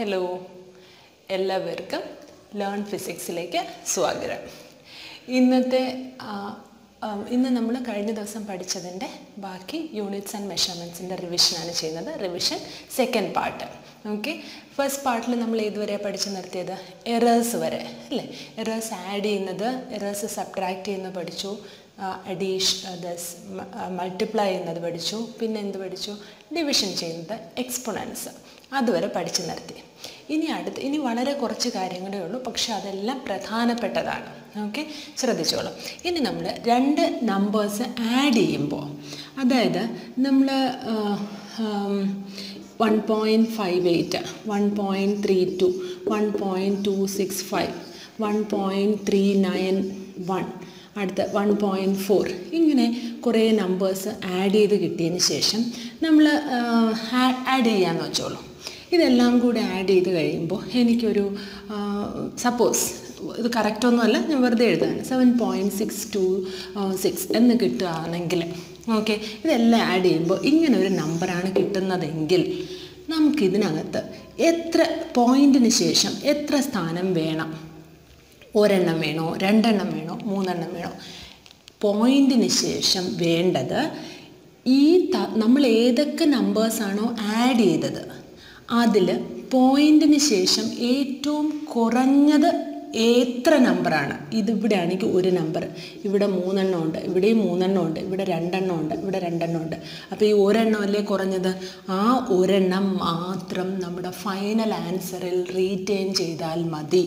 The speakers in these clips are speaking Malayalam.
ഹലോ, എല്ലാവർക്കും ലേൺ ഫിസിക്സിലേക്ക് സ്വാഗതം. ഇന്ന് നമ്മൾ കഴിഞ്ഞ ദിവസം പഠിച്ചതിൻ്റെ ബാക്കി യൂണിറ്റ്സ് ആൻഡ് മെഷർമെൻറ്റ്സിൻ്റെ റിവിഷനാണ് ചെയ്യുന്നത്. Revision second part. Okay, first പാർട്ടിൽ നമ്മൾ ഏതുവരെ പഠിച്ചു നിർത്തിയത്? എറേഴ്സ് വരെ അല്ലേ? എറേഴ്സ് ആഡ് ചെയ്യുന്നത്, എറേഴ്സ് സബ്ട്രാക്ട് ചെയ്യുന്നത് പഠിച്ചു, മൾട്ടിപ്ലൈ ചെയ്യുന്നത് പഠിച്ചു, പിന്നെ എന്ത് പഠിച്ചു? ഡിവിഷൻ ചെയ്യുന്നത്, എക്സ്പൊണൻസ്, അതുവരെ പഠിച്ചു നിർത്തി. ഇനി വളരെ കുറച്ച് കാര്യങ്ങളേ ഉള്ളൂ, പക്ഷെ അതെല്ലാം പ്രധാനപ്പെട്ടതാണ്. ഓക്കെ, ശ്രദ്ധിച്ചോളൂ. ഇനി നമ്മൾ രണ്ട് നമ്പേഴ്സ് ആഡ് ചെയ്യുമ്പോൾ, അതായത് നമ്മൾ 1.58, 1.32, 1.265, 1.391, അടുത്ത 1.4, ഇങ്ങനെ കുറേ നമ്പേഴ്സ് ആഡ് ചെയ്ത് കിട്ടിയതിന് ശേഷം നമ്മൾ ആഡ് ചെയ്യാമെന്ന് വെച്ചോളൂ. ഇതെല്ലാം കൂടെ ആഡ് ചെയ്ത് കഴിയുമ്പോൾ എനിക്കൊരു സപ്പോസ് ഇത് കറക്റ്റൊന്നുമല്ല, ഞാൻ വെറുതെ എഴുതാണ്, 7.626 എന്ന് കിട്ടുകയാണെങ്കിൽ, ഓക്കെ, ഇതെല്ലാം ആഡ് ചെയ്യുമ്പോൾ ഇങ്ങനെ ഒരു നമ്പറാണ് കിട്ടുന്നതെങ്കിൽ നമുക്കിതിനകത്ത് എത്ര പോയിൻറ്റിന് ശേഷം എത്ര സ്ഥാനം വേണം? ഒരെണ്ണം വേണോ, രണ്ടെണ്ണം വേണോ, മൂന്നെണ്ണം വേണോ? പോയിൻറ്റിന് ശേഷം വേണ്ടത് നമ്മൾ ഏതൊക്കെ നമ്പേഴ്സാണോ ആഡ് ചെയ്തത് അതിൽ പോയിൻറ്റിന് ശേഷം ഏറ്റവും കുറഞ്ഞത് എത്ര നമ്പറാണ്? ഇതിവിടെ ആണെങ്കിൽ ഒരു നമ്പർ, ഇവിടെ മൂന്നെണ്ണം ഉണ്ട്, ഇവിടെയും മൂന്നെണ്ണം ഉണ്ട്, ഇവിടെ രണ്ടെണ്ണം ഉണ്ട്, ഇവിടെ രണ്ടെണ്ണം ഉണ്ട്. അപ്പോൾ ഈ ഒരെണ്ണം അല്ലേ കുറഞ്ഞത്? ആ ഒരെണ്ണം മാത്രം നമ്മുടെ ഫൈനൽ ആൻസറിൽ റീറ്റെയിൻ ചെയ്താൽ മതി.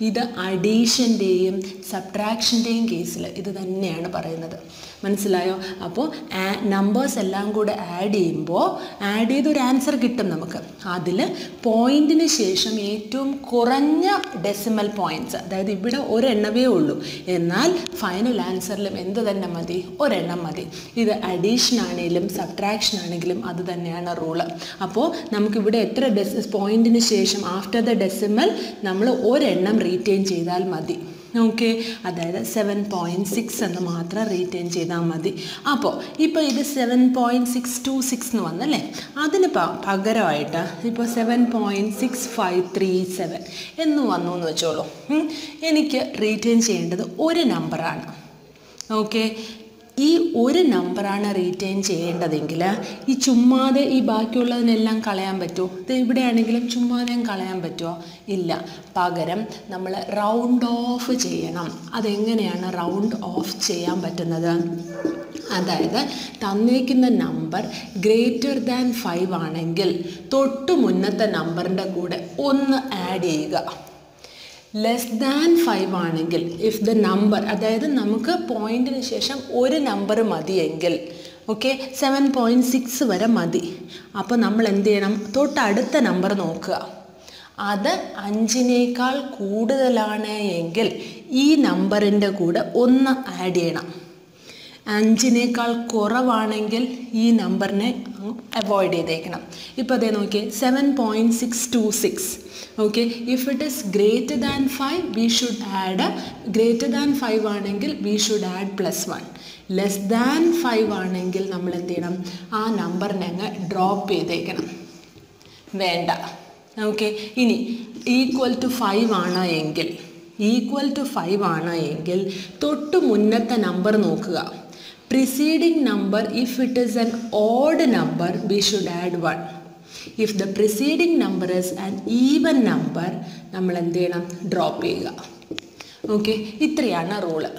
ഇത് അഡീഷൻ്റെയും സബ്ട്രാക്ഷൻ്റെയും കേസിൽ ഇത് തന്നെയാണ് പറയുന്നത്. മനസ്സിലായോ? അപ്പോൾ നമ്പേഴ്സ് എല്ലാം കൂടെ ആഡ് ചെയ്തൊരു ആൻസർ കിട്ടും നമുക്ക്. അതിൽ പോയിൻറ്റിന് ശേഷം ഏറ്റവും കുറഞ്ഞ ഡെസിമൽ പോയിൻറ്റ്സ്, അതായത് ഇവിടെ ഒരെണ്ണമേ ഉള്ളൂ, എന്നാൽ ഫൈനൽ ആൻസറിലും എന്ത് തന്നെ മതി? ഒരെണ്ണം മതി. ഇത് അഡീഷൻ ആണെങ്കിലും സബ്ട്രാക്ഷൻ ആണെങ്കിലും അത് തന്നെയാണ് റൂള്. അപ്പോൾ നമുക്കിവിടെ എത്ര പോയിൻറ്റിന് ശേഷം ആഫ്റ്റർ ദ ഡെസിമൽ നമ്മൾ ഒരെണ്ണം റീറ്റെയിൻ ചെയ്താൽ മതി. ഓക്കെ, അതായത് 7.6 എന്ന് മാത്രം റീറ്റെയിൻ ചെയ്താൽ മതി. അപ്പോൾ ഇപ്പോൾ ഇത് 7.626 എന്ന് വന്നല്ലേ, അതിന് പകരമായിട്ട് ഇപ്പോൾ 7.6537 എന്ന് വന്നു എന്ന് വെച്ചോളൂ. എനിക്ക് റീറ്റെയിൻ ചെയ്യേണ്ടത് ഒരു നമ്പറാണ്. ഓക്കെ, ഈ ഒരു നമ്പറാണ് റീറ്റെയിൻ ചെയ്യേണ്ടതെങ്കിൽ ഈ ചുമ്മാതെ ഈ ബാക്കിയുള്ളതിനെല്ലാം കളയാൻ പറ്റുമോ? ഇത് ഇവിടെയാണെങ്കിലും ചുമ്മാതെയും കളയാൻ പറ്റുമോ? ഇല്ല. പകരം നമ്മൾ റൗണ്ട് ഓഫ് ചെയ്യണം. അതെങ്ങനെയാണ് റൗണ്ട് ഓഫ് ചെയ്യാൻ പറ്റുന്നത്? അതായത് തന്നേക്കുന്ന നമ്പർ ഗ്രേറ്റർ ദാൻ 5 ആണെങ്കിൽ തൊട്ട് മുന്നത്തെ നമ്പറിൻ്റെ കൂടെ 1 ആഡ് ചെയ്യുക. ലെസ് ദാൻ 5 ആണെങ്കിൽ, ഇഫ് ദ നമ്പർ, അതായത് നമുക്ക് പോയിൻറ്റിന് ശേഷം ഒരു നമ്പർ മതിയെങ്കിൽ, ഓക്കെ, 7.6 വരെ മതി. അപ്പോൾ നമ്മൾ എന്ത് ചെയ്യണം? തൊട്ടടുത്ത നമ്പർ നോക്കുക. അത് 5നേക്കാൾ കൂടുതലാണ് എങ്കിൽ ഈ നമ്പറിൻ്റെ കൂടെ 1 ആഡ് ചെയ്യണം. 5നേക്കാൾ കുറവാണെങ്കിൽ ഈ നമ്പറിനെ അവോയ്ഡ് ചെയ്തേക്കണം. ഇപ്പോൾ അതേ നോക്കിയേ, 7.626. Okay, if it is greater than 5 we should add, greater than 5 ആണെങ്കിൽ we should add +1. Less than 5 ആണെങ്കിൽ നമ്മൾ എന്ത് ചെയ്യണം? ആ നമ്പറിനെ അങ്ങ് ഡ്രോപ്പ് ചെയ്തേക്കണം, വേണ്ട. ഓക്കെ, ഇനി ഈക്വൽ ടു 5 ആണ് എങ്കിൽ തൊട്ട് മുന്നത്തെ നമ്പർ നോക്കുക. preceding number, if it is an odd number we should add 1. if the preceding number is an even number നമ്മൾ എന്ത് ചെയ്യണം? ഡ്രോപ്പ് ചെയ്യുക. ഓക്കെ, ഇത്രയാണ് റൂള്.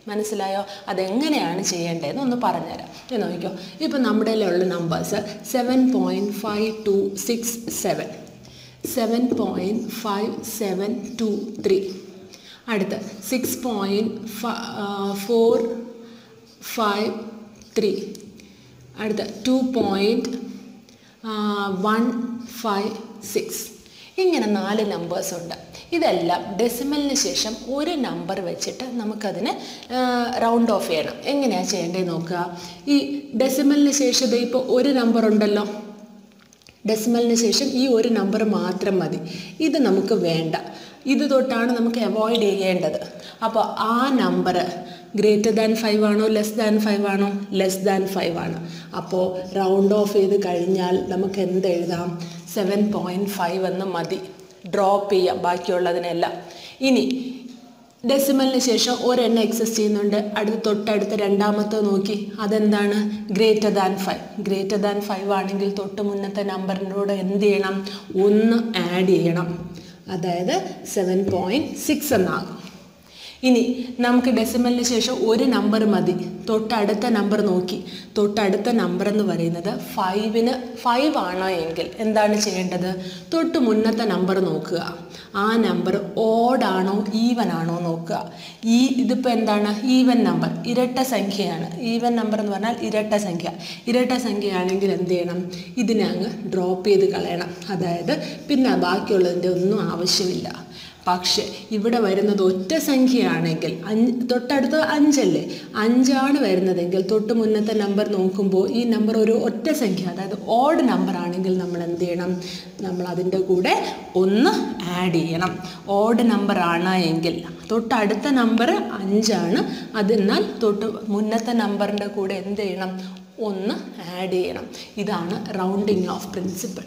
മനസ്സിലായോ? അതെങ്ങനെയാണ് ചെയ്യേണ്ടതെന്ന് ഒന്ന് പറഞ്ഞുതരാം. ഇത് നോക്കിക്കോ. ഇപ്പോൾ നമ്മുടെ ഉള്ള നമ്പേഴ്സ് 7.5267, 7.5723, അടുത്ത് 6.453, അടുത്ത 2.156. ഇങ്ങനെ 4 നമ്പേഴ്സ് ഉണ്ട്. ഇതെല്ലാം ഡെസിമലിന് ശേഷം ഒരു നമ്പർ വെച്ചിട്ട് നമുക്കതിനെ റൗണ്ട് ഓഫ് ചെയ്യണം. എങ്ങനെയാണ് ചെയ്യേണ്ടത് നോക്കുക. ഈ ഡെസിമലിന് ശേഷം ഇപ്പോൾ ഒരു നമ്പർ ഉണ്ടല്ലോ, ഡെസിമലിന് ശേഷം ഈ ഒരു നമ്പർ മാത്രം മതി. ഇത് നമുക്ക് വേണ്ട. ഇത് തൊട്ടാണ് നമുക്ക് അവോയ്ഡ് ചെയ്യേണ്ടത്. അപ്പോൾ ആ നമ്പർ ഗ്രേറ്റർ ദാൻ 5 ആണോ ലെസ് ദാൻ 5 ആണോ? ലെസ് ദാൻ 5 ആണ്. അപ്പോൾ റൗണ്ട് ഓഫ് ചെയ്ത് കഴിഞ്ഞാൽ നമുക്ക് എന്ത് എഴുതാം? 7.5 എന്ന് മതി. ഡ്രോപ്പ് ചെയ്യാം ബാക്കിയുള്ളതിനെല്ലാം. ഇനി ഡെസിമലിന് ശേഷം ഒരെണ്ണം എക്സസ് ചെയ്യുന്നുണ്ട്. തൊട്ടടുത്ത രണ്ടാമത്തെ നോക്കി, അതെന്താണ്? Greater than 5. ഗ്രേറ്റർ ദാൻ 5 ആണെങ്കിൽ തൊട്ട് മുന്നത്തെ നമ്പറിനോട് എന്ത് ചെയ്യണം? 1 ആഡ് ചെയ്യണം. അതായത് 7.6 എന്നാകും. ഇനി നമുക്ക് ഡെസിമലിന് ശേഷം ഒരു നമ്പർ മതി. തൊട്ടടുത്ത നമ്പർ നോക്കി, തൊട്ടടുത്ത നമ്പർ എന്ന് പറയുന്നത് 5 ആണോ എങ്കിൽ എന്താണ് ചെയ്യേണ്ടത്? തൊട്ട് മുന്നത്തെ നമ്പർ നോക്കുക. ആ നമ്പർ ഓഡ് ആണോ ഈവൻ ആണോ നോക്കുക. ഇതിപ്പോൾ എന്താണ്? ഈവൻ നമ്പർ, ഇരട്ട സംഖ്യയാണ്. ഈവൻ നമ്പർ എന്ന് പറഞ്ഞാൽ ഇരട്ട സംഖ്യ. ഇരട്ട സംഖ്യയാണെങ്കിൽ എന്ത് ചെയ്യണം? ഇതിനെ അങ്ങ് ഡ്രോപ്പ് ചെയ്ത് കളയണം. അതായത് പിന്നെ ബാക്കിയുള്ളതിൻ്റെ ഒന്നും ആവശ്യമില്ല. പക്ഷേ ഇവിടെ വരുന്നത് ഒറ്റ സംഖ്യയാണെങ്കിൽ തൊട്ടടുത്ത് 5 അല്ലേ? 5 ആണ് വരുന്നതെങ്കിൽ തൊട്ട് മുന്നത്തെ നമ്പർ നോക്കുമ്പോൾ ഈ നമ്പർ ഒരു ഒറ്റ സംഖ്യ, അതായത് ഓഡ് നമ്പർ ആണെങ്കിൽ നമ്മൾ എന്ത് ചെയ്യണം? നമ്മൾ അതിൻ്റെ കൂടെ 1 ആഡ് ചെയ്യണം. ഓഡ് നമ്പർ ആണ് എങ്കിൽ തൊട്ടടുത്ത നമ്പർ 5 ആണ്, അതിനാൽ തൊട്ട് മുന്നത്തെ നമ്പറിൻ്റെ കൂടെ എന്ത് ചെയ്യണം? 1 ആഡ് ചെയ്യണം. ഇതാണ് റൗണ്ടിങ് ഓഫ് പ്രിൻസിപ്പിൾ.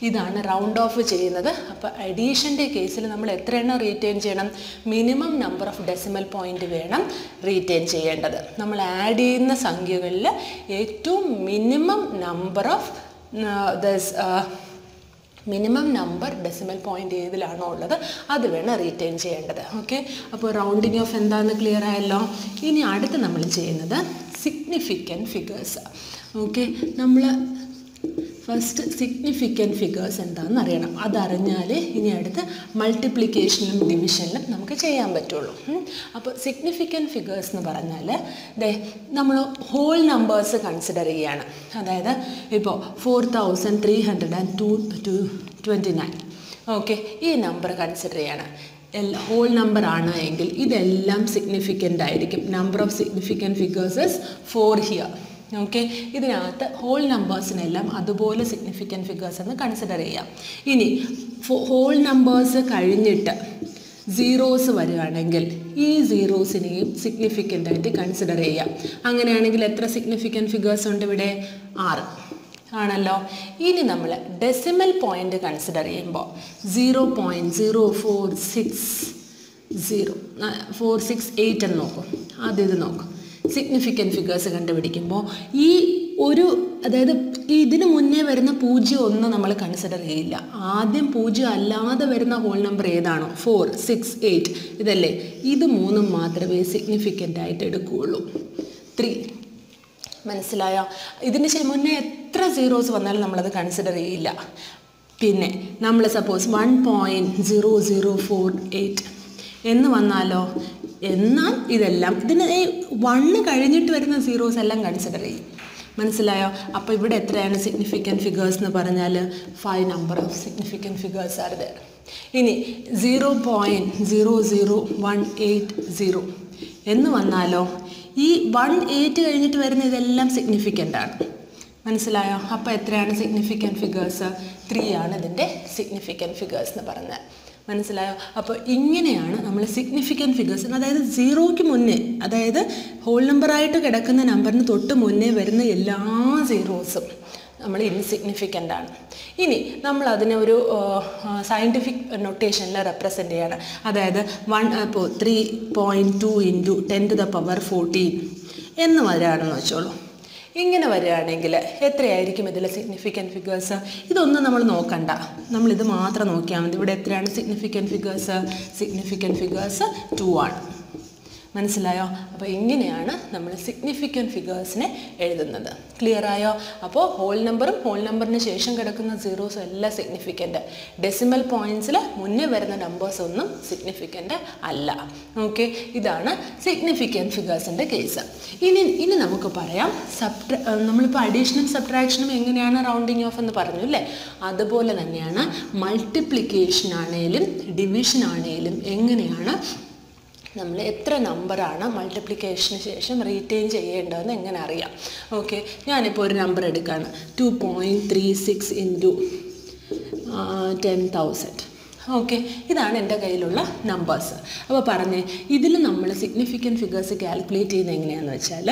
ഇതാണ് റൗണ്ട് ഓഫ് ചെയ്യുന്നത്. അപ്പോൾ അഡീഷൻ്റെ കേസിൽ നമ്മൾ എത്ര എണ്ണം റീറ്റെയിൻ ചെയ്യണം? Minimum number of decimal point വേണം റീറ്റെയിൻ ചെയ്യേണ്ടത്. നമ്മൾ ആഡ് ചെയ്യുന്ന സംഖ്യകളിൽ ഏറ്റവും മിനിമം നമ്പർ ഡെസിമൽ പോയിൻ്റ് ഏതിലാണോ ഉള്ളത് അത് വേണം റീറ്റെയിൻ ചെയ്യേണ്ടത്. ഓക്കെ, അപ്പോൾ റൗണ്ടിങ് ഓഫ് എന്താണെന്ന് ക്ലിയർ ആയല്ലോ. ഇനി അടുത്ത് നമ്മൾ ചെയ്യുന്നത് സിഗ്നിഫിക്കൻറ്റ് ഫിഗേഴ്സ്. ഓക്കെ, നമ്മൾ ഫസ്റ്റ് സിഗ്നിഫിക്കൻറ്റ് ഫിഗേഴ്സ് എന്താണെന്ന് അറിയണം. അതറിഞ്ഞാൽ ഇനി അടുത്ത് മൾട്ടിപ്ലിക്കേഷനും ഡിവിഷനിലും നമുക്ക് ചെയ്യാൻ പറ്റുള്ളൂ. അപ്പോൾ സിഗ്നിഫിക്കൻറ്റ് ഫിഗേഴ്സ് എന്ന് പറഞ്ഞാൽ നമ്മൾ ഹോൾ നമ്പേഴ്സ് കൺസിഡർ ചെയ്യുകയാണ്. അതായത് ഇപ്പോൾ 4329. ഓക്കെ, ഈ നമ്പർ കൺസിഡർ ചെയ്യണം. ഹോൾ നമ്പർ ആണ് എങ്കിൽ ഇതെല്ലാം സിഗ്നിഫിക്കൻ്റ് ആയിരിക്കും. Number of significant figures is 4 here. Okay, ഇതിനകത്ത് ഹോൾ നമ്പേഴ്സിനെല്ലാം അതുപോലെ സിഗ്നിഫിക്കൻറ്റ് ഫിഗേഴ്സ് എന്ന് കൺസിഡർ ചെയ്യാം. ഇനി ഹോൾ നമ്പേഴ്സ് കഴിഞ്ഞിട്ട് സീറോസ് വരികയാണെങ്കിൽ ഈ സീറോസിനെയും സിഗ്നിഫിക്കൻ്റ് ആയിട്ട് കൺസിഡർ ചെയ്യാം. അങ്ങനെയാണെങ്കിൽ എത്ര സിഗ്നിഫിക്കൻറ്റ് ഫിഗേഴ്സ് ഉണ്ട് ഇവിടെ? 6 ആണല്ലോ. ഇനി നമ്മൾ ഡെസിമൽ പോയിൻ്റ് കൺസിഡർ ചെയ്യുമ്പോൾ 0.0468 എന്ന് നോക്കും. ഇത് നോക്കും. സിഗ്നിഫിക്കൻറ്റ് ഫിഗേഴ്സ് കണ്ടുപിടിക്കുമ്പോൾ ഈ അതായത് ഇതിന് മുന്നേ വരുന്ന 0, 1 നമ്മൾ കൺസിഡർ ചെയ്യില്ല. ആദ്യം 0 അല്ലാതെ വരുന്ന ഹോൾ നമ്പർ ഏതാണോ 4, 6, 8 ഇതല്ലേ, ഇത് 3 മാത്രമേ സിഗ്നിഫിക്കൻ്റ് ആയിട്ട് എടുക്കുകയുള്ളൂ. 3 മനസ്സിലായോ? ഇതിന് മുന്നേ എത്ര സീറോസ് വന്നാലും നമ്മളത് കൺസിഡർ ചെയ്യില്ല. പിന്നെ നമ്മൾ സപ്പോസ് 1.0048 എന്ന് വന്നാലോ, എന്നാൽ ഇതെല്ലാം ഇതിന് 1 കഴിഞ്ഞിട്ട് വരുന്ന സീറോസ് എല്ലാം കൺസിഡർ ചെയ്യും. മനസ്സിലായോ? അപ്പോൾ ഇവിടെ എത്രയാണ് സിഗ്നിഫിക്കൻറ്റ് ഫിഗേഴ്സ് എന്ന് പറഞ്ഞാൽ 5 number of significant figures are there. ഇനി 0.00180 എന്ന് വന്നാലോ, ഈ 18 കഴിഞ്ഞിട്ട് വരുന്ന ഇതെല്ലാം സിഗ്നിഫിക്കൻ്റ് ആണ്. മനസ്സിലായോ? അപ്പോൾ എത്രയാണ് സിഗ്നിഫിക്കൻറ്റ് ഫിഗേഴ്സ്? 3 ആണ് ഇതിൻ്റെ സിഗ്നിഫിക്കൻറ്റ് ഫിഗേഴ്സ് എന്ന് പറഞ്ഞാൽ. മനസ്സിലായോ? അപ്പോൾ ഇങ്ങനെയാണ് നമ്മൾ സിഗ്നിഫിക്കൻറ്റ് ഫിഗേഴ്സ്, അതായത് 0ക്ക് മുന്നേ, അതായത് ഹോൾ നമ്പറായിട്ട് കിടക്കുന്ന നമ്പറിന് തൊട്ട് മുന്നേ വരുന്ന എല്ലാ സീറോസും നമ്മൾ ഇൻസിഗ്നിഫിക്കൻ്റ് ആണ്. ഇനി നമ്മൾ അതിനെ ഒരു സയൻറ്റിഫിക് നൊട്ടേഷനിൽ റെപ്രസെൻ്റ് ചെയ്യണം. അതായത് 3.2 × 10⁻14 എന്ന് വരികയാണെന്ന് വെച്ചോളൂ. ഇങ്ങനെ വരികയാണെങ്കിൽ എത്രയായിരിക്കും ഇതിലെ സിഗ്നിഫിക്കൻറ്റ് ഫിഗേഴ്സ്? ഇതൊന്നും നമ്മൾ നോക്കണ്ട, നമ്മളിത് മാത്രം നോക്കിയാൽ മതി. ഇവിടെ എത്രയാണ് സിഗ്നിഫിക്കൻറ്റ് ഫിഗേഴ്സ്? സിഗ്നിഫിക്കൻറ്റ് ഫിഗേഴ്സ് 2 ആണ്. മനസ്സിലായോ? അപ്പോൾ ഇങ്ങനെയാണ് നമ്മൾ സിഗ്നിഫിക്കൻറ്റ് ഫിഗേഴ്സിനെ എഴുതുന്നത്. ക്ലിയർ ആയോ? അപ്പോൾ ഹോൾ നമ്പറും ഹോൾ നമ്പറിന് ശേഷം കിടക്കുന്ന സീറോസും എല്ലാം സിഗ്നിഫിക്കൻ്റ്. ഡെസിമൽ പോയിൻറ്റ്സിൽ മുന്നേ വരുന്ന നമ്പേഴ്സ് ഒന്നും സിഗ്നിഫിക്കൻ്റ് അല്ല. ഓക്കെ, ഇതാണ് സിഗ്നിഫിക്കൻറ്റ് ഫിഗേഴ്സിൻ്റെ കേസ്. ഇനി നമുക്ക് പറയാം നമ്മളിപ്പോൾ അഡീഷനും സബ്ട്രാക്ഷനും എങ്ങനെയാണ് റൗണ്ടിങ് ഓഫ് എന്ന് പറഞ്ഞു അല്ലേ? അതുപോലെ തന്നെയാണ് മൾട്ടിപ്ലിക്കേഷൻ ആണെങ്കിലും ഡിവിഷൻ ആണെങ്കിലും എങ്ങനെയാണ് നമ്മൾ എത്ര നമ്പറാണ് മൾട്ടിപ്ലിക്കേഷന് ശേഷം റീറ്റെയിൻ ചെയ്യേണ്ടതെന്ന് എങ്ങനെ അറിയാം. ഓക്കെ, ഞാനിപ്പോൾ ഒരു നമ്പർ എടുക്കുകയാണ്. 2.36 × 10,000. ഓക്കെ, ഇതാണ് എൻ്റെ കയ്യിലുള്ള നമ്പേഴ്സ്. അപ്പോൾ പറഞ്ഞേ, ഇതിൽ നമ്മൾ സിഗ്നിഫിക്കൻറ്റ് ഫിഗേഴ്സ് കാൽക്കുലേറ്റ് ചെയ്യുന്നത് എങ്ങനെയാണെന്ന് വെച്ചാൽ,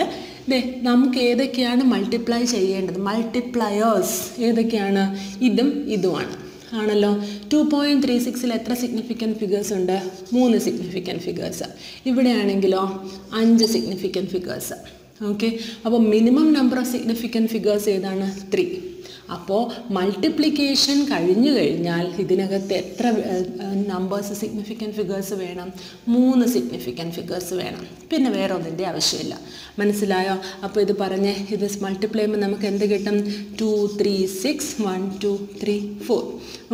നമുക്ക് ഏതൊക്കെയാണ് മൾട്ടിപ്ലൈ ചെയ്യേണ്ടത്, മൾട്ടിപ്ലയേഴ്സ് ഏതൊക്കെയാണ്? ഇതും ഇതുമാണ്. ആണല്ലോ. 2.36 എത്ര സിഗ്നിഫിക്കൻറ്റ് ഫിഗേഴ്സ് ഉണ്ട്? 3 സിഗ്നിഫിക്കൻറ്റ് ഫിഗേഴ്സ്. ഇവിടെയാണെങ്കിലോ 5 സിഗ്നിഫിക്കൻറ്റ് ഫിഗേഴ്സ്. ഓക്കെ, അപ്പോൾ minimum number of significant figures ഏതാണ്? 3. അപ്പോൾ മൾട്ടിപ്ലിക്കേഷൻ കഴിഞ്ഞു കഴിഞ്ഞാൽ ഇതിനകത്ത് എത്ര നമ്പേഴ്സ് സിഗ്നിഫിക്കൻറ്റ് ഫിഗേഴ്സ് വേണം? 3 സിഗ്നിഫിക്കൻറ്റ് ഫിഗേഴ്സ് വേണം. പിന്നെ വേറെ ഒന്നിൻ്റെ ആവശ്യമില്ല. മനസ്സിലായോ? അപ്പോൾ ഇത് പറഞ്ഞ് ഇത് മൾട്ടിപ്ലൈ ചെയ്യുമ്പോൾ നമുക്ക് എന്ത് കിട്ടും? 2, 3, 6, 1, 2, 3, 4.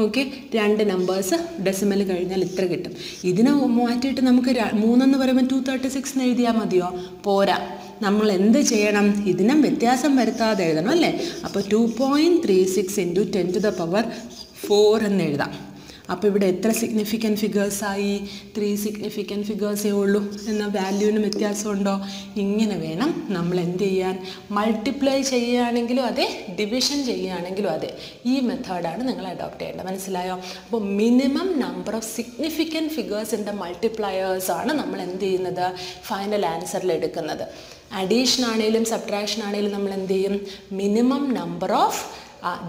ഓക്കെ, 2 നമ്പേഴ്സ് ഡെസിമൽ കഴിഞ്ഞാൽ ഇത്ര കിട്ടും. ഇതിനെ മാറ്റിയിട്ട് നമുക്ക് 3 എന്ന് പറയുമ്പോൾ 236 എന്ന് എഴുതിയാൽ മതിയോ? പോരാ. നമ്മൾ എന്ത് ചെയ്യണം? ഇതിനും വ്യത്യാസം വരുത്താതെ എഴുതണം അല്ലേ? അപ്പോൾ 2.36 × 10⁴ എന്ന് എഴുതാം. അപ്പോൾ ഇവിടെ എത്ര സിഗ്നിഫിക്കൻറ്റ് ഫിഗേഴ്സായി? 3 സിഗ്നിഫിക്കൻറ്റ് ഫിഗേഴ്സേ ഉള്ളൂ. എന്നാൽ വാല്യൂവിന് വ്യത്യാസമുണ്ടോ? ഇങ്ങനെ വേണം നമ്മൾ എന്ത് ചെയ്യാൻ? മൾട്ടിപ്ലൈ ചെയ്യുകയാണെങ്കിലും അതെ, ഡിവിഷൻ ചെയ്യുകയാണെങ്കിലും അതെ, ഈ മെത്തേഡാണ് നിങ്ങൾ അഡോപ്റ്റ് ചെയ്യേണ്ടത്. മനസ്സിലായോ? അപ്പോൾ മിനിമം നമ്പർ ഓഫ് സിഗ്നിഫിക്കൻറ്റ് ഫിഗേഴ്സിൻ്റെ മൾട്ടിപ്ലയേഴ്സാണ് നമ്മൾ എന്ത് ചെയ്യുന്നത്? ഫൈനൽ ആൻസറിൽ എടുക്കുന്നത്. അഡീഷൻ ആണെങ്കിലും സബ്ട്രാക്ഷൻ ആണെങ്കിലും നമ്മൾ എന്ത് ചെയ്യും? Minimum number of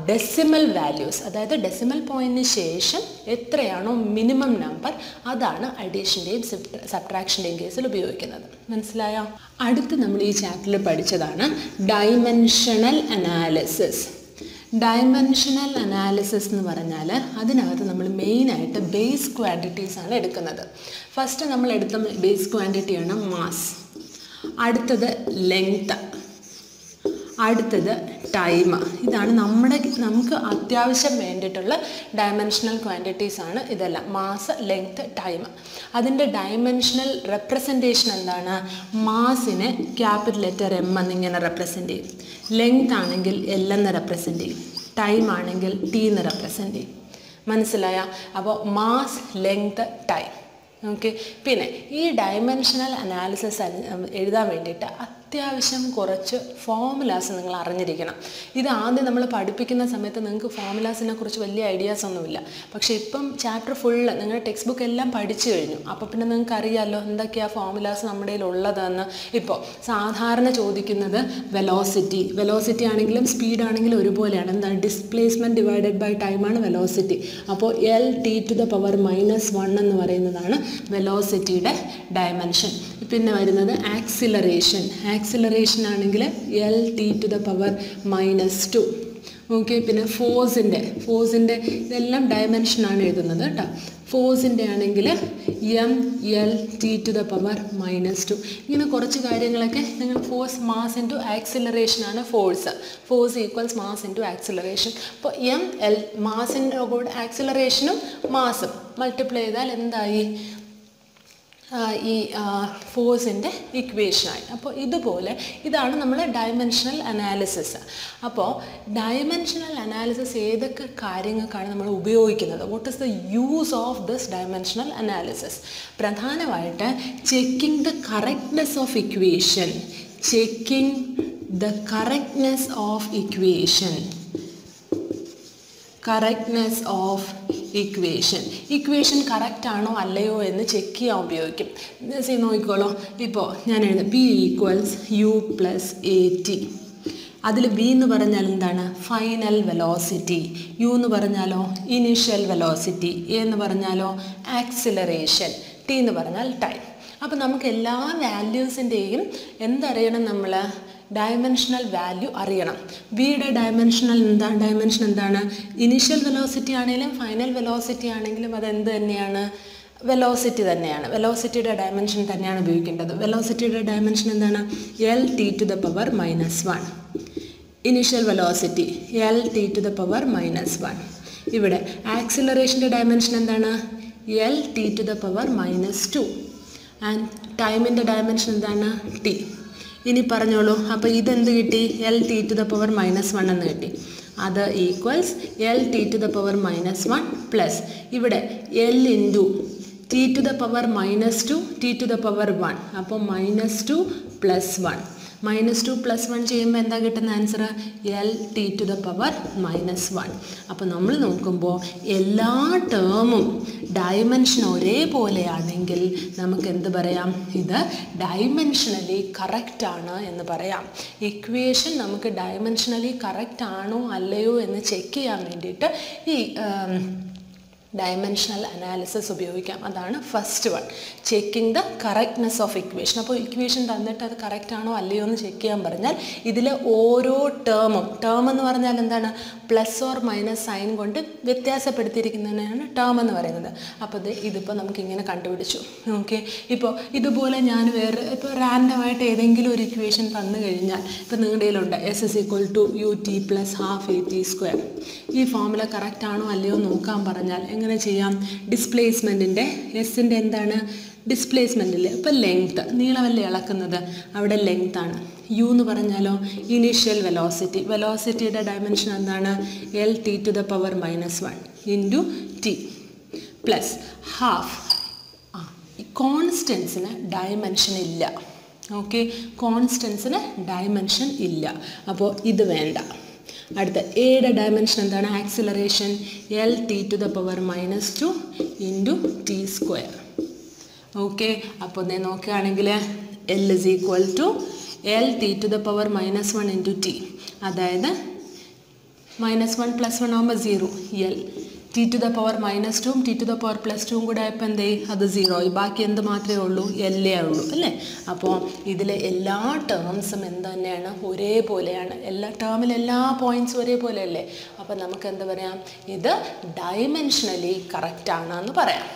decimal values, അതായത് ഡെസിമൽ പോയിന്റിന് ശേഷം എത്രയാണോ മിനിമം നമ്പർ, അതാണ് അഡീഷൻ്റെയും സബ്ട്രാക്ഷൻ്റെയും കേസിൽ ഉപയോഗിക്കുന്നത്. മനസ്സിലായോ? അടുത്ത് നമ്മൾ ഈ ചാപ്റ്ററിൽ പഠിച്ചതാണ് ഡൈമെൻഷണൽ അനാലിസിസ്. ഡൈമെൻഷണൽ അനാലിസിസ് എന്ന് പറഞ്ഞാൽ അതിനകത്ത് നമ്മൾ മെയിനായിട്ട് ബേസ് ക്വാണ്ടിറ്റീസാണ് എടുക്കുന്നത്. ഫസ്റ്റ് നമ്മൾ എടുത്ത ബേസ് ക്വാണ്ടിറ്റിയാണ് മാസ്, അടുത്തത് ലെങ്ത്, അടുത്തത് ടൈം. ഇതാണ് നമുക്ക് അത്യാവശ്യം വേണ്ടിയിട്ടുള്ള ഡയമെൻഷണൽ ക്വാണ്ടിറ്റീസാണ് ഇതെല്ലാം. Mass, length, time. അതിൻ്റെ ഡയമെൻഷണൽ റെപ്രസെൻറ്റേഷൻ എന്താണ്? മാസിനെ ക്യാപിറ്റൽ ലെറ്റർ M എന്നിങ്ങനെ റെപ്രസെൻ്റ് ചെയ്യും, ലെങ്ത് ആണെങ്കിൽ L എന്ന് റെപ്രസെൻ്റ് ചെയ്യും, ടൈം ആണെങ്കിൽ T എന്ന് റെപ്രസെൻ്റ് ചെയ്യും. മനസ്സിലായ? അപ്പോൾ മാസ്, ലെങ്ത്, ടൈം. ഓക്കെ, പിന്നെ ഈ ഡയമെൻഷണൽ അനാലിസിസ് എഴുതാൻ വേണ്ടിയിട്ട് അത്യാവശ്യം കുറച്ച് ഫോമുലാസ് നിങ്ങൾ അറിഞ്ഞിരിക്കണം. ഇത് ആദ്യം നമ്മൾ പഠിപ്പിക്കുന്ന സമയത്ത് നിങ്ങൾക്ക് ഫോമുലാസിനെ കുറിച്ച് വലിയ ഐഡിയാസ് ഒന്നുമില്ല. പക്ഷേ ഇപ്പം ചാപ്റ്റർ ഫുള്ള് നിങ്ങളുടെ ടെക്സ്റ്റ് ബുക്ക് എല്ലാം പഠിച്ചു കഴിഞ്ഞു. അപ്പോൾ പിന്നെ നിങ്ങൾക്ക് അറിയാമല്ലോ എന്തൊക്കെയാണ് ഫോമുലാസ് നമ്മുടെ ഉള്ളതെന്ന്. ഇപ്പോൾ സാധാരണ ചോദിക്കുന്നത് വെലോസിറ്റി ആണെങ്കിലും സ്പീഡ് ആണെങ്കിലും ഒരുപോലെയാണ്. എന്താണ്? ഡിസ്പ്ലേസ്മെൻറ്റ് ഡിവൈഡഡ് ബൈ ടൈമാണ് വെലോസിറ്റി. അപ്പോൾ L(t⁻⁻1) എന്ന് പറയുന്നതാണ് വെലോസിറ്റിയുടെ ഡയമെൻഷൻ. പിന്നെ വരുന്നത് ആക്സിലറേഷൻ ആണെങ്കിൽ L(t⁻⁻2). ഓക്കെ, പിന്നെ ഫോഴ്സിൻ്റെ ഇതെല്ലാം ഡയമെൻഷനാണ് എഴുതുന്നത് കേട്ടോ. ഫോഴ്സിൻ്റെ ആണെങ്കിൽ mL(t⁻⁻2). ഇങ്ങനെ കുറച്ച് കാര്യങ്ങളൊക്കെ നിങ്ങൾ ഫോഴ്സ് മാസ് ഇൻറ്റു ആക്സിലറേഷൻ ആണ് force equals mass into acceleration. അപ്പോൾ mL മാസിൻ്റെ കൂടെ ആക്സിലറേഷനും മാസും മൾട്ടിപ്ലൈ ചെയ്താൽ എന്തായി? ഈ ഫോഴ്സിൻ്റെ ഇക്വേഷനായി. അപ്പോൾ ഇതുപോലെ ഇതാണ് നമ്മൾ ഡയമെൻഷണൽ അനാലിസിസ്. അപ്പോൾ ഡയമെൻഷണൽ അനാലിസിസ് ഏതൊക്കെ കാര്യങ്ങൾക്കാണ് നമ്മൾ ഉപയോഗിക്കുന്നത്? What is the use of this dimensional analysis? പ്രധാനമായിട്ട് checking the correctness of equation. Equation correct ആണോ അല്ലയോ എന്ന് ചെക്ക് ചെയ്യാൻ ഉപയോഗിക്കും. നോക്കിക്കോളൂ. ഇപ്പോൾ ഞാൻ എഴുതാം P = U + AT. അതിൽ V എന്ന് പറഞ്ഞാൽ എന്താണ്? Final velocity. U എന്ന് പറഞ്ഞാലോ ഇനീഷ്യൽ വെലോസിറ്റി. A എന്ന് പറഞ്ഞാലോ ആക്സിലറേഷൻ. T എന്ന് പറഞ്ഞാൽ ടൈം. അപ്പോൾ നമുക്ക് എല്ലാ വാല്യൂസിൻ്റെയും എന്തറിയണം? നമ്മൾ ഡയമെൻഷണൽ വാല്യൂ അറിയണം. വിയുടെ ഡയമെൻഷൻ എന്താണ്? ഇനീഷ്യൽ വെലോസിറ്റി ആണെങ്കിലും ഫൈനൽ വെലോസിറ്റി ആണെങ്കിലും അതെന്ത് തന്നെയാണ്? വെലോസിറ്റി തന്നെയാണ്. വെലോസിറ്റിയുടെ ഡയമെൻഷൻ തന്നെയാണ് ഉപയോഗിക്കേണ്ടത്. വെലോസിറ്റിയുടെ ഡയമെൻഷൻ എന്താണ്? L(t⁻⁻1). Initial velocity L(t⁻⁻1). ഇവിടെ ആക്സിലറേഷൻ്റെ ഡയമെൻഷൻ എന്താണ്? L(t⁻⁻2). ആൻഡ് ടൈമിൻ്റെ ഡയമെൻഷൻ എന്താണ്? T. ഇനി പറഞ്ഞോളൂ. അപ്പോൾ ഇതെന്ത് കിട്ടി? L(t⁻⁻1) എന്ന് കിട്ടി. അത് ഈക്വൽസ് L(t⁻⁻1) പ്ലസ് ഇവിടെ L × t⁻⁻2 t⁻1. അപ്പോൾ -2 + 1. -2 + 1 ചെയ്യുമ്പോൾ എന്താ കിട്ടുന്ന ആൻസർ? L(t⁻⁻1). അപ്പോൾ നമ്മൾ നോക്കുമ്പോൾ എല്ലാ ടേമും ഡയമെൻഷൻ ഒരേപോലെയാണെങ്കിൽ നമുക്ക് എന്ത് പറയാം? ഇത് ഡയമെൻഷനലി കറക്റ്റ് ആണ് എന്ന് പറയാം. ഇക്വേഷൻ നമുക്ക് ഡയമെൻഷനലി കറക്റ്റ് ആണോ അല്ലയോ എന്ന് ചെക്ക് ചെയ്യാൻ വേണ്ടിയിട്ട് ഈ ഡയമെൻഷണൽ അനാലിസിസ് ഉപയോഗിക്കാം. അതാണ് first one, checking the correctness of equation. അപ്പോൾ ഇക്വേഷൻ തന്നിട്ട് അത് കറക്റ്റ് ആണോ അല്ലയോ എന്ന് ചെക്ക് ചെയ്യാൻ പറഞ്ഞാൽ ഇതിലെ ഓരോ ടേം എന്ന് പറഞ്ഞാൽ എന്താണ്? +or- സൈൻ കൊണ്ട് വ്യത്യാസപ്പെടുത്തിയിരിക്കുന്നതിനാണ് ടേം എന്ന് പറയുന്നത്. അപ്പോൾ ഇതിപ്പോൾ നമുക്കിങ്ങനെ കണ്ടുപിടിച്ചു. ഓക്കെ, ഇപ്പോൾ ഇതുപോലെ ഞാൻ ഇപ്പോൾ റാൻഡമായിട്ട് ഏതെങ്കിലും ഒരു ഇക്വേഷൻ തന്നു കഴിഞ്ഞാൽ ഇപ്പോൾ നിങ്ങളുടെ കയ്യിലുണ്ട് S = ut + ½ at². ഈ ഫോർമുല കറക്റ്റ് ആണോ അല്ലയോ നോക്കാൻ പറഞ്ഞാൽ എങ്ങനെ ചെയ്യാം? ഡിസ്പ്ലേസ്മെൻറ്റിൻ്റെ എസിൻ്റെ എന്താണ്? ഡിസ്പ്ലേസ്മെൻറ്റിൽ ഇപ്പോൾ ലെങ്ത്ത്, നീളമല്ലേ അളക്കുന്നത്, അവിടെ ലെങ്ത്താണ്. യു എന്ന് പറഞ്ഞാലോ ഇനീഷ്യൽ വെലോസിറ്റി, വെലോസിറ്റിയുടെ ഡയമെൻഷൻ എന്താണ്? L(t⁻⁻1) into T plus half. കോൺസ്റ്റൻസിന് ഡയമെൻഷൻ ഇല്ല. ഓക്കെ, കോൺസ്റ്റൻസിന് ഡയമെൻഷൻ ഇല്ല, അപ്പോൾ ഇത് വേണ്ട. അടുത്ത എയുടെ ഡയമെൻഷൻ എന്താണ്? Acceleration L(t⁻⁻2) into t². Okay, അപ്പോൾ നോക്കുകയാണെങ്കിൽ L = L(t⁻⁻1) ഇൻറ്റു ടി, അതായത് -1 + 1 ആകുമ്പോൾ 0. L t⁻⁻2ഉം t⁻+2ഉം കൂടെ ആയപ്പോൾ എന്ത് ചെയ്യും? അത് 0 ആയി. ബാക്കി എന്ത് മാത്രമേ ഉള്ളൂ? L ഉള്ളൂ അല്ലേ? അപ്പോൾ ഇതിലെ എല്ലാ ടേംസും എന്ത് തന്നെയാണ്? ഒരേപോലെയാണ്. എല്ലാ ടേമിൽ എല്ലാ പോയിൻറ്റ്സും ഒരേപോലെയല്ലേ? അപ്പോൾ നമുക്ക് എന്ത് പറയാം? ഇത് ഡയമെൻഷനലി കറക്റ്റ് ആണെന്ന് പറയാം.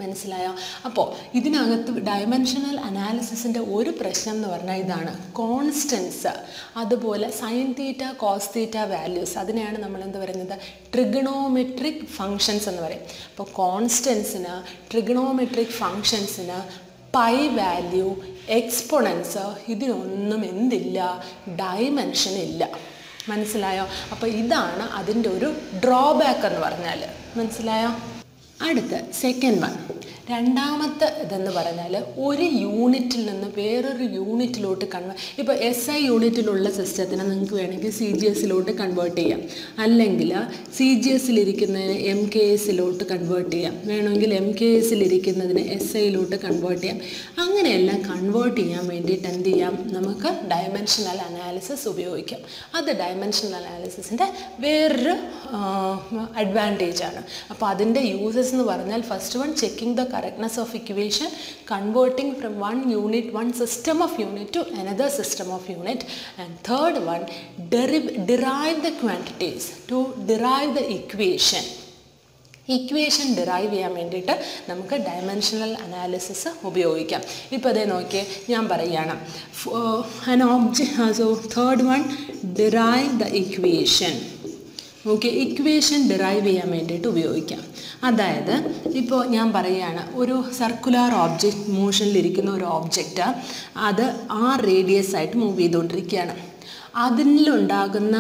മനസ്സിലായോ? അപ്പോൾ ഇതിനകത്ത് ഡയമെൻഷണൽ അനാലിസിസിൻ്റെ ഒരു പ്രശ്നം എന്ന് പറഞ്ഞാൽ ഇതാണ്, കോൺസ്റ്റൻസ്, അതുപോലെ sine theta cos theta values, അതിനെയാണ് നമ്മൾ എന്ത് പറയുന്നത്? ട്രിഗണോമെട്രിക് ഫങ്ഷൻസ് എന്ന് പറയും. അപ്പോൾ കോൺസ്റ്റൻസിന്, ട്രിഗണോമെട്രിക് ഫങ്ഷൻസിന് പൈ വാല്യൂ, എക്സ്പൊണൻസ്, ഇതിനൊന്നും എന്തില്ല? ഡയമെൻഷൻ ഇല്ല. മനസ്സിലായോ? അപ്പോൾ ഇതാണ് അതിൻ്റെ ഒരു ഡ്രോബാക്ക് എന്ന് പറഞ്ഞാൽ. മനസ്സിലായോ? അടുത്ത സെക്കൻഡ് വൺ, രണ്ടാമത്തെ ഇതെന്ന് പറഞ്ഞാൽ ഒരു യൂണിറ്റിൽ നിന്ന് വേറൊരു യൂണിറ്റിലോട്ട് ഇപ്പോൾ SI യൂണിറ്റിലുള്ള സിസ്റ്റത്തിനെ നിങ്ങൾക്ക് വേണമെങ്കിൽ CGS കൺവേർട്ട് ചെയ്യാം, അല്ലെങ്കിൽ CGS-ലിരിക്കുന്നതിന് MKS കൺവേർട്ട് ചെയ്യാം, വേണമെങ്കിൽ MKS-ലിരിക്കുന്നതിന് SI കൺവേർട്ട് ചെയ്യാം. അങ്ങനെയെല്ലാം കൺവേർട്ട് ചെയ്യാൻ വേണ്ടിയിട്ട് എന്ത് ചെയ്യാം? നമുക്ക് ഡയമെൻഷണൽ അനാലിസിസ് ഉപയോഗിക്കാം. അത് ഡയമെൻഷണൽ അനാലിസിസിൻ്റെ വേറൊരു അഡ്വാൻറ്റേജാണ്. അപ്പോൾ അതിൻ്റെ യൂസസ് എന്ന് പറഞ്ഞാൽ first one, checking the correctness of equation, converting from one system of unit to another system of unit, and third one, derive the quantities to derive the equation. Equation derive ചെയ്യാൻ വേണ്ടിയിട്ട് നമുക്ക് ഡയമെൻഷണൽ അനാലിസിസ് ഉപയോഗിക്കാം. ഇപ്പോൾ അതേ നോക്കിയേ, ഞാൻ പറയുകയാണ് an object, so third one, derive the equation. Okay, equation derive ചെയ്യാൻ വേണ്ടിയിട്ട് ഉപയോഗിക്കാം. അതായത് ഇപ്പോൾ ഞാൻ പറയുകയാണ്, ഒരു സർക്കുലർ ഓബ്ജക്റ്റ്, മോഷനിലിരിക്കുന്ന ഒരു ഓബ്ജക്റ്റ്, അത് റേഡിയസ് ആയിട്ട് മൂവ് ചെയ്തുകൊണ്ടിരിക്കുകയാണ്. അതിലുണ്ടാകുന്ന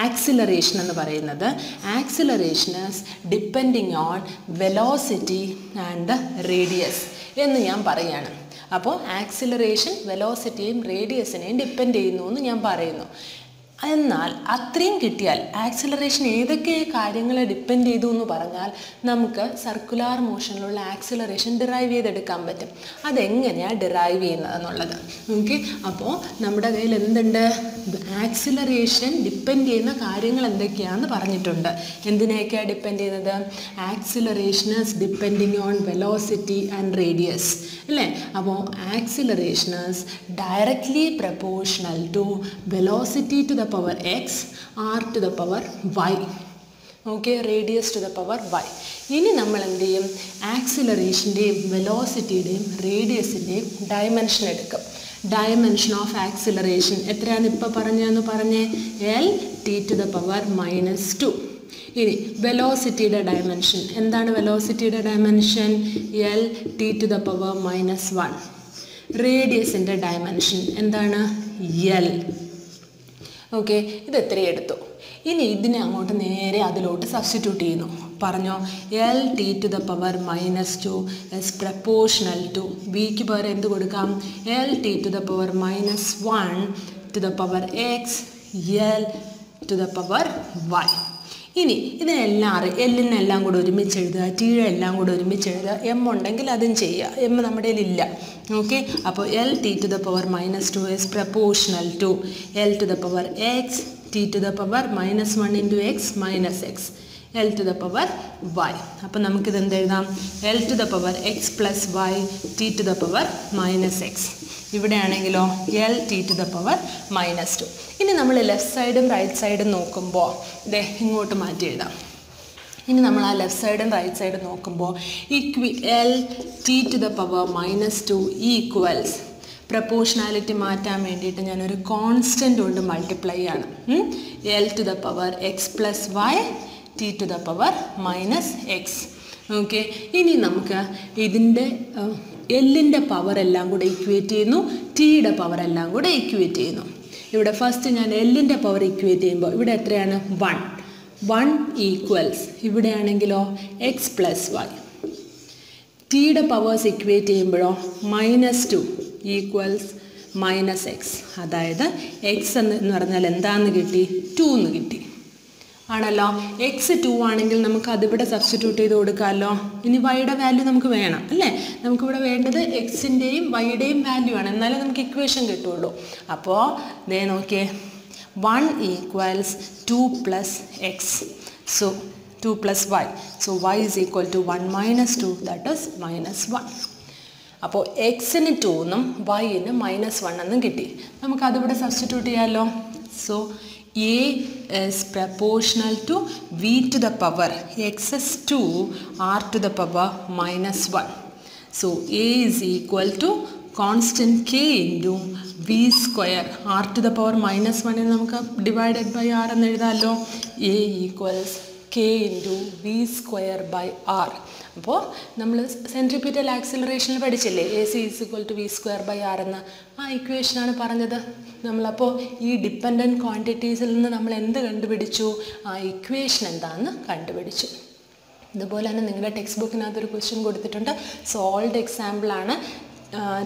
ആക്സിലറേഷൻ എന്ന് പറയുന്നത്, accelerations depending on velocity and radius എന്ന് ഞാൻ പറയുകയാണ്. അപ്പോൾ ആക്സിലറേഷൻ വെലോസിറ്റിയും റേഡിയസിനെയും ഡിപ്പെൻഡ് ചെയ്യുന്നു എന്ന് ഞാൻ പറയുന്നു. എന്നാൽ അത്രയും കിട്ടിയാൽ, ആക്സിലറേഷൻ ഏതൊക്കെ കാര്യങ്ങളെ ഡിപ്പെൻഡ് ചെയ്തു എന്ന് പറഞ്ഞാൽ നമുക്ക് സർക്കുലാർ മോഷനിലുള്ള ആക്സിലറേഷൻ ഡിറൈവ് ചെയ്തെടുക്കാൻ പറ്റും. അതെങ്ങനെയാണ് ഡിറൈവ് ചെയ്യുന്നത് എന്നുള്ളത്. ഓക്കെ, അപ്പോൾ നമ്മുടെ കയ്യിൽ എന്തുണ്ട്? ആക്സിലറേഷൻ ഡിപ്പെൻഡ് ചെയ്യുന്ന കാര്യങ്ങൾ എന്തൊക്കെയാണെന്ന് പറഞ്ഞിട്ടുണ്ട്. എന്തിനെയൊക്കെയാണ് ഡിപ്പെൻഡ് ചെയ്യുന്നത്? Accelerations depending on velocity and radius അല്ലേ? അപ്പോൾ accelerations directly proportional to velocity to the power x, r to the power y. Okay, radius to the power y. ഇനി നമ്മൾ എന്ത് ചെയ്യും? ആക്സിലറേഷൻ്റെയും വെലോസിറ്റിയുടെയും റേഡിയസിൻ്റെയും ഡയമെൻഷൻ എടുക്കും. ഡയമെൻഷൻ ഓഫ് ആക്സിലറേഷൻ എത്രയാണെന്ന് ഇപ്പോൾ പറഞ്ഞേ? L(t⁻⁻2). ഇനി വെലോസിറ്റിയുടെ ഡയമെൻഷൻ എന്താണ്? വെലോസിറ്റിയുടെ ഡയമെൻഷൻ L(t⁻⁻1). റേഡിയസിൻ്റെ ഡയമെൻഷൻ എന്താണ്? L. ഓക്കെ, ഇത് എത്രയും എടുത്തു. ഇനി ഇതിനെ അങ്ങോട്ട് നേരെ അതിലോട്ട് സബ്സ്റ്റിറ്റ്യൂട്ട് ചെയ്യുന്നു. പറഞ്ഞോ. LT to the power -2 is proportional to വിക്ക് പകരം എന്ത് കൊടുക്കാം? LT to the power -1 to the power x L to the power y. ഇനി ഇതിനെല്ലാം എല്ലിനെല്ലാം കൂടെ ഒരുമിച്ച് എഴുതുക, ടീയുടെ എല്ലാം കൂടെ ഒരുമിച്ച് എഴുതുക. എം ഉണ്ടെങ്കിൽ അതും ചെയ്യുക. എം നമ്മുടെ കയ്യിലില്ല. ഓക്കെ, അപ്പോൾ LT to the power -2 is proportional to L to the power x T to the power -1 into x minus x L to the power y. അപ്പോൾ നമുക്കിത് എന്ത് എഴുതാം? L to the power x plus y T to the power -x. ഇവിടെ ആണെങ്കിലോ LT to the power -2. ഇനി നമ്മൾ ലെഫ്റ്റ് സൈഡും റൈറ്റ് സൈഡും നോക്കുമ്പോൾ ഇതേ ഇങ്ങോട്ട് മാറ്റി എഴുതാം. ഇനി നമ്മൾ ആ ലെഫ്റ്റ് സൈഡും റൈറ്റ് സൈഡും നോക്കുമ്പോൾ LT to the power -2 equals proportionality മാറ്റാൻ വേണ്ടിയിട്ട് ഞാനൊരു കോൺസ്റ്റൻ്റ് കൊണ്ട് മൾട്ടിപ്ലൈ ആണ്. L to the power x plus y T to the power -x. Okay, ഇനി നമുക്ക് ഇതിൻ്റെ എല്ലിൻ്റെ പവർ എല്ലാം കൂടെ ഇക്വേറ്റ് ചെയ്യുന്നു, ടീയുടെ പവർ എല്ലാം കൂടെ ഇക്വേറ്റ് ചെയ്യുന്നു. ഇവിടെ ഫസ്റ്റ് ഞാൻ എല്ലിൻ്റെ പവർ ഇക്വേറ്റ് ചെയ്യുമ്പോൾ ഇവിടെ എത്രയാണ്? 1 ഈക്വൽസ് ഇവിടെയാണെങ്കിലോ എക്സ് പ്ലസ് വൈ. ടീയുടെ പവേഴ്സ് ഇക്വേറ്റ് ചെയ്യുമ്പോഴോ -2 ഈക്വൽസ് -x. അതായത് എക്സ് എന്ന് പറഞ്ഞാൽ എന്താണെന്ന് കിട്ടി? 2 എന്ന് കിട്ടി ആണല്ലോ. എക്സ് 2 ആണെങ്കിൽ നമുക്ക് അതിവിടെ സബ്സ്റ്റിറ്റ്യൂട്ട് ചെയ്ത് കൊടുക്കാമല്ലോ. ഇനി വൈയുടെ വാല്യൂ നമുക്ക് വേണം അല്ലേ? നമുക്കിവിടെ വേണ്ടത് എക്സിൻ്റെയും വൈയുടെയും വാല്യൂ ആണ്, എന്നാലേ നമുക്ക് ഇക്വേഷൻ കിട്ടുള്ളൂ. അപ്പോൾ ദേ നോക്കിയേ, 1 equals 2 plus x. So 2 plus y. So y is equal to 1 minus 2, that is -1. അപ്പോൾ എക്സിന് 2 എന്നും വൈന് -1 എന്നും കിട്ടി. നമുക്കതിവിടെ സബ്സ്റ്റിറ്റ്യൂട്ട് ചെയ്യാമല്ലോ. So A is proportional to v to the power x is 2 r to the power -1. So A is equal to constant k into v square r to the power -1 നമുക്ക് ഡിവൈഡഡ് ബൈ r എന്ന് എഴുതാമല്ലോ. A equals k into v square by r. അപ്പോൾ നമ്മൾ സെൻട്രിപിറ്റൽ ആക്സിലറേഷനിൽ പഠിച്ചില്ലേ AC is equal to v square by r എന്ന്. ആ ഇക്വേഷനാണ് പറഞ്ഞത്. നമ്മളപ്പോൾ ഈ ഡിപ്പെൻഡൻറ്റ് ക്വാണ്ടിറ്റീസിൽ നിന്ന് നമ്മൾ എന്ത് കണ്ടുപിടിച്ചു? ആ ഇക്വേഷൻ എന്താണെന്ന് കണ്ടുപിടിച്ചു. ഇതുപോലെ തന്നെ നിങ്ങളുടെ ടെക്സ്റ്റ് ബുക്കിനകത്തൊരു ക്വസ്റ്റ്യൻ കൊടുത്തിട്ടുണ്ട്. സോൾഡ് എക്സാമ്പിളാണ്.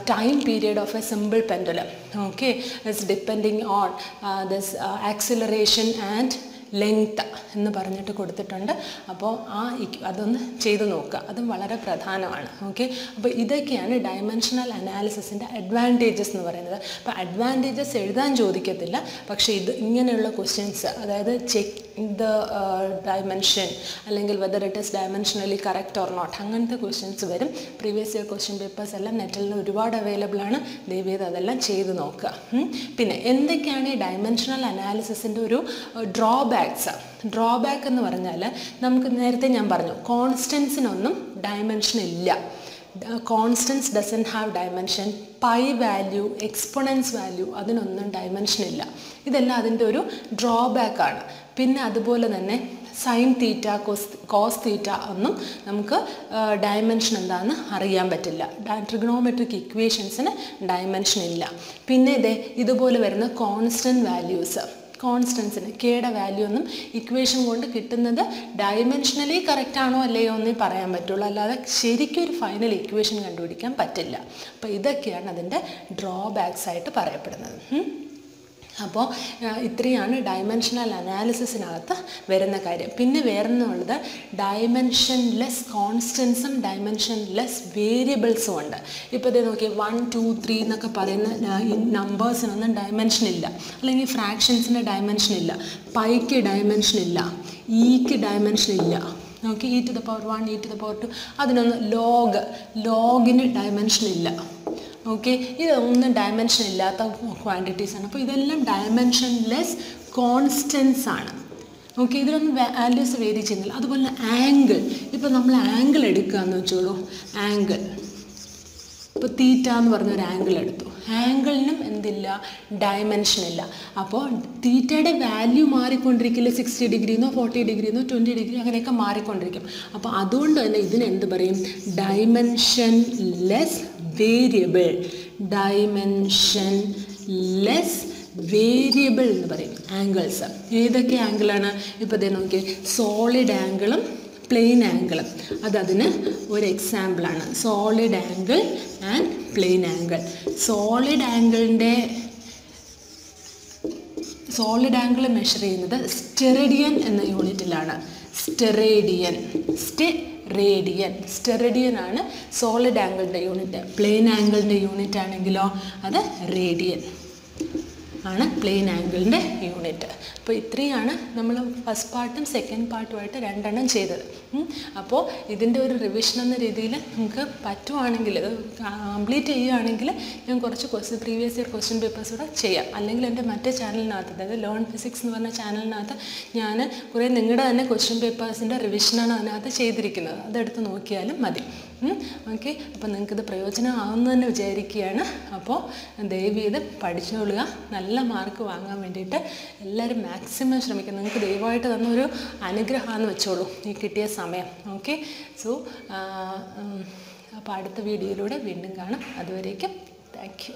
time period of a simple pendulum, okay, is depending on this acceleration and length എന്ന് പറഞ്ഞിട്ട് കൊടുത്തിട്ടുണ്ട്. അപ്പോൾ അതൊന്ന് ചെയ്ത് നോക്കുക, അതും വളരെ പ്രധാനമാണ്. ഓക്കെ, അപ്പോൾ ഇതൊക്കെയാണ് ഡയമെൻഷണൽ അനാലിസിസിൻ്റെ അഡ്വാൻറ്റേജസ് എന്ന് പറയുന്നത്. അപ്പോൾ അഡ്വാൻറ്റേജസ് എഴുതാൻ ചോദിക്കത്തില്ല, പക്ഷേ ഇങ്ങനെയുള്ള ക്വസ്റ്റ്യൻസ്, അതായത് ചെക്ക് ദ ഡയമെൻഷൻ അല്ലെങ്കിൽ whether it is dimensionally correct or not, അങ്ങനത്തെ ക്വസ്റ്റ്യൻസ് വരും. പ്രീവിയസ് ഇയർ ക്വസ്റ്റ്യൻ പേപ്പേഴ്സ് എല്ലാം നെറ്റിൽ ഒരുപാട് അവൈലബിൾ ആണ്. ദയവേത് അതെല്ലാം ചെയ്ത് നോക്കുക. പിന്നെ എന്തൊക്കെയാണ് ഈ ഡയമെൻഷണൽ അനാലിസിസിൻ്റെ ഒരു ഡ്രോബാക്ക് എന്ന് പറഞ്ഞാൽ, നമുക്ക് നേരത്തെ ഞാൻ പറഞ്ഞു കോൺസ്റ്റൻസിനൊന്നും ഡയമെൻഷൻ ഇല്ല. Constants doesn't have dimension. Pi value, എക്സ്പൊണൻസ് value, അതിനൊന്നും ഡയമെൻഷൻ ഇല്ല. ഇതെല്ലാം അതിൻ്റെ ഒരു ഡ്രോബാക്കാണ്. പിന്നെ അതുപോലെ തന്നെ സൈൻ തീറ്റ, കോസ് തീറ്റ ഒന്നും നമുക്ക് ഡയമെൻഷൻ എന്താണെന്ന് അറിയാൻ പറ്റില്ല. ട്രിഗണോമെട്രിക് ഇക്വേഷൻസിന് ഡയമെൻഷൻ ഇല്ല. പിന്നെ ഇതുപോലെ വരുന്ന കോൺസ്റ്റൻറ്റ് വാല്യൂസ്, കോൺസ്റ്റൻസിന് കെയുടെ വാല്യൂ ഒന്നും ഇക്വേഷൻ കൊണ്ട് കിട്ടുന്നത് ഡയമെൻഷനലി കറക്റ്റ് ആണോ അല്ലയോ എന്നേ പറയാൻ പറ്റുള്ളൂ, അല്ലാതെ ശരിക്കും ഒരു ഫൈനൽ ഇക്വേഷൻ കണ്ടുപിടിക്കാൻ പറ്റില്ല. അപ്പോൾ ഇതൊക്കെയാണ് അതിൻ്റെ ഡ്രോബാക്സ് ആയിട്ട് പറയപ്പെടുന്നത്. അപ്പോൾ ഇത്രയാണ് ഡയമെൻഷണൽ അനാലിസിസിനകത്ത് വരുന്ന കാര്യം. പിന്നെ വേറൊന്നുള്ളത് ഡയമെൻഷൻലെസ് കോൺസ്റ്റൻസും ഡയമെൻഷൻലെസ് വേരിയബിൾസും ഉണ്ട്. ഇപ്പോൾ ഇത് നോക്കി 1, 2, 3 എന്നൊക്കെ പറയുന്ന ഈ നമ്പേഴ്സിനൊന്നും ഡയമെൻഷൻ ഇല്ല, അല്ലെങ്കിൽ ഫ്രാക്ഷൻസിന് ഡയമെൻഷൻ ഇല്ല, പൈക്ക് ഡയമെൻഷൻ ഇല്ല, ഇക്ക് ഡയമെൻഷൻ ഇല്ല. Okay, e to the power 1, e to the power 2, അതിനൊന്നും ലോഗിന് ഡയമെൻഷൻ ഇല്ല. ഓക്കെ, ഇതൊന്നും ഡയമെൻഷൻ ഇല്ലാത്ത ക്വാണ്ടിറ്റീസാണ്. അപ്പോൾ ഇതെല്ലാം ഡയമെൻഷൻലെസ് കോൺസ്റ്റൻസ് ആണ്. ഓക്കെ, ഇതിലൊന്നും വാല്യൂസ് വേരി ചെയ്യുന്നില്ല. അതുപോലെ ആംഗിൾ, ഇപ്പോൾ നമ്മൾ ആംഗിൾ എടുക്കുകയെന്ന് വെച്ചോളൂ. ആംഗിൾ ഇപ്പോൾ തീറ്റ എന്ന് പറഞ്ഞൊരു ആംഗിൾ എടുത്തു. ആംഗിളിനും എന്തില്ല, ഡയമെൻഷൻ ഇല്ല. അപ്പോൾ തീറ്റയുടെ വാല്യൂ മാറിക്കൊണ്ടിരിക്കില്ല. 60 ഡിഗ്രിന്നോ 40 ഡിഗ്രിന്നോ 20 ഡിഗ്രി അങ്ങനെയൊക്കെ മാറിക്കൊണ്ടിരിക്കും. അപ്പോൾ അതുകൊണ്ട് തന്നെ ഇതിനെന്ത് പറയും? Dimensionless variable. ഡയമെൻഷൻലെസ് വേരിയബിൾ എന്ന് പറയും ആംഗിൾസ്. ഏതൊക്കെ ആംഗിളാണ്? ഇപ്പോൾ ഇതേ നോക്കി, സോളിഡ് ആംഗിളും പ്ലെയിൻ ആംഗിളും. അതതിന് ഒരു എക്സാമ്പിളാണ്. Solid angle and plane angle. Solid angle measure ചെയ്യുന്നത് സ്റ്റെറേഡിയൻ എന്ന യൂണിറ്റിലാണ്. സ്റ്റെറേഡിയൻ ആണ് സോളിഡ് ആംഗിളിൻ്റെ യൂണിറ്റ്. പ്ലെയിൻ ആംഗിളിൻ്റെ യൂണിറ്റ് ആണെങ്കിലോ അത് റേഡിയൻ ആണ് പ്ലെയിൻ ആംഗിളിൻ്റെ യൂണിറ്റ്. അപ്പോൾ ഇത്രയാണ് നമ്മൾ ഫസ്റ്റ് പാർട്ടും സെക്കൻഡ് പാർട്ടുമായിട്ട് രണ്ടെണ്ണം ചെയ്തത്. അപ്പോൾ ഇതിൻ്റെ ഒരു റിവിഷൻ എന്ന രീതിയിൽ നമുക്ക് പറ്റുവാണെങ്കിൽ ഇത് കംപ്ലീറ്റ് ചെയ്യുകയാണെങ്കിൽ ഞാൻ കുറച്ച് പ്രീവിയസ് ഇയർ ക്വസ്റ്റ്യൻ പേപ്പേഴ്സ് കൂടെ ചെയ്യാം. അല്ലെങ്കിൽ എൻ്റെ മറ്റേ ചാനലിനകത്ത്, അതായത് ലേൺ ഫിസിക്സ് എന്ന് പറഞ്ഞ ചാനലിനകത്ത് ഞാൻ കുറേ നിങ്ങളുടെ തന്നെ ക്വസ്റ്റ്യൻ പേപ്പേഴ്സിൻ്റെ റിവിഷനാണ് അതിനകത്ത് ചെയ്തിരിക്കുന്നത്. അതെടുത്ത് നോക്കിയാലും മതി. ഓക്കെ, അപ്പോൾ നിങ്ങൾക്കിത് പ്രയോജനമാകുമെന്ന് തന്നെ വിചാരിക്കുകയാണ്. അപ്പോൾ ദയവ് ചെയ്ത് പഠിച്ചോളുക. നല്ല മാർക്ക് വാങ്ങാൻ വേണ്ടിയിട്ട് എല്ലാവരും മാക്സിമം ശ്രമിക്കുക. നിങ്ങൾക്ക് ദയവായിട്ട് തന്നൊരു അനുഗ്രഹമാണെന്ന് വെച്ചോളൂ ഈ കിട്ടിയ സമയം. ഓക്കെ, സോ അപ്പോൾ അടുത്ത വീഡിയോയിലൂടെ വീണ്ടും കാണാം. അതുവരേക്കും താങ്ക് യു.